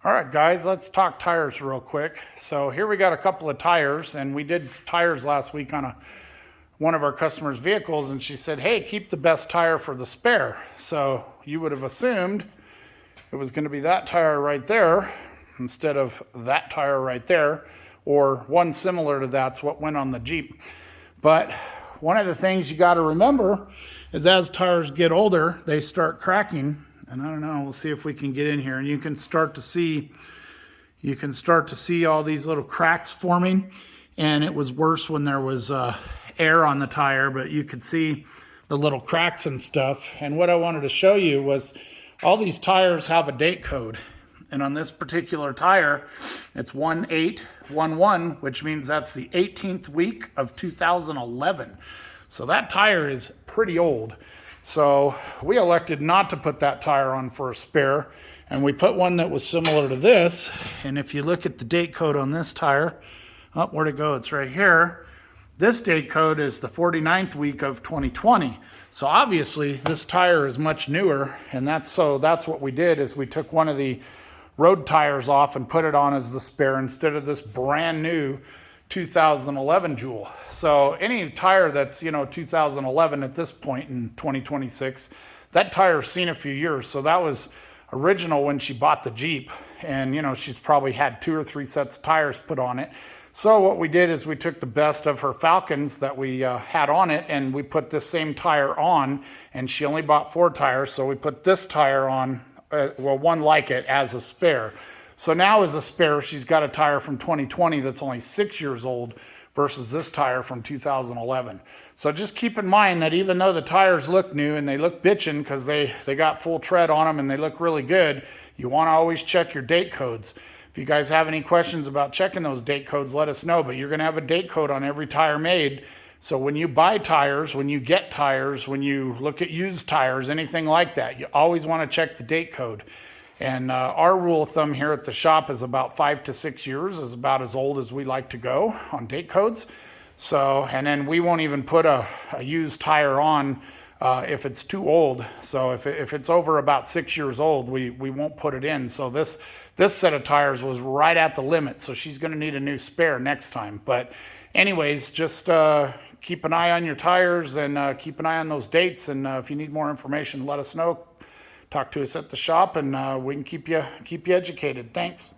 All right, guys, let's talk tires real quick. So here we got a couple of tires, and we did tires last week on one of our customers' vehicles, and she said, hey, keep the best tire for the spare. So you would have assumed it was going to be that tire right there instead of that tire right there, or one similar to that's what went on the Jeep. But one of the things you got to remember is as tires get older, they start cracking. And I don't know, we'll see if we can get in here, and you can start to see all these little cracks forming. And it was worse when there was air on the tire, but you could see the little cracks and stuff. And what I wanted to show you was all these tires have a date code. And on this particular tire, it's 1811, which means that's the 18th week of 2011. So that tire is pretty old. So we elected not to put that tire on for a spare, and we put one that was similar to this. And if you look at the date code on this tire, oh, where'd it go? It's right here. This date code is the 49th week of 2020. So obviously this tire is much newer, and that's what we did is we took one of the road tires off and put it on as the spare instead of this brand new 2011 Joule. So any tire that's 2011 at this point in 2026, that tire's seen a few years. So that was original when she bought the Jeep, and she's probably had 2 or 3 sets of tires put on it. So what we did is we took the best of her Falcons that we had on it, and we put this same tire on, and she only bought 4 tires, so we put this tire on, one like it, as a spare. So now as a spare, she's got a tire from 2020 that's only 6 years old versus this tire from 2011. So just keep in mind that even though the tires look new and they look bitchin' because they got full tread on them and they look really good, you want to always check your date codes. If you guys have any questions about checking those date codes, let us know. But you're going to have a date code on every tire made. So when you buy tires, when you get tires, when you look at used tires, anything like that, you always want to check the date code. And our rule of thumb here at the shop is about 5 to 6 years is about as old as we like to go on date codes. So, and then we won't even put a used tire on if it's too old. So if it's over about 6 years old, we won't put it in. So this set of tires was right at the limit. So she's going to need a new spare next time. But anyways, just keep an eye on your tires and keep an eye on those dates. And if you need more information, let us know. Talk to us at the shop, and we can keep you educated. Thanks.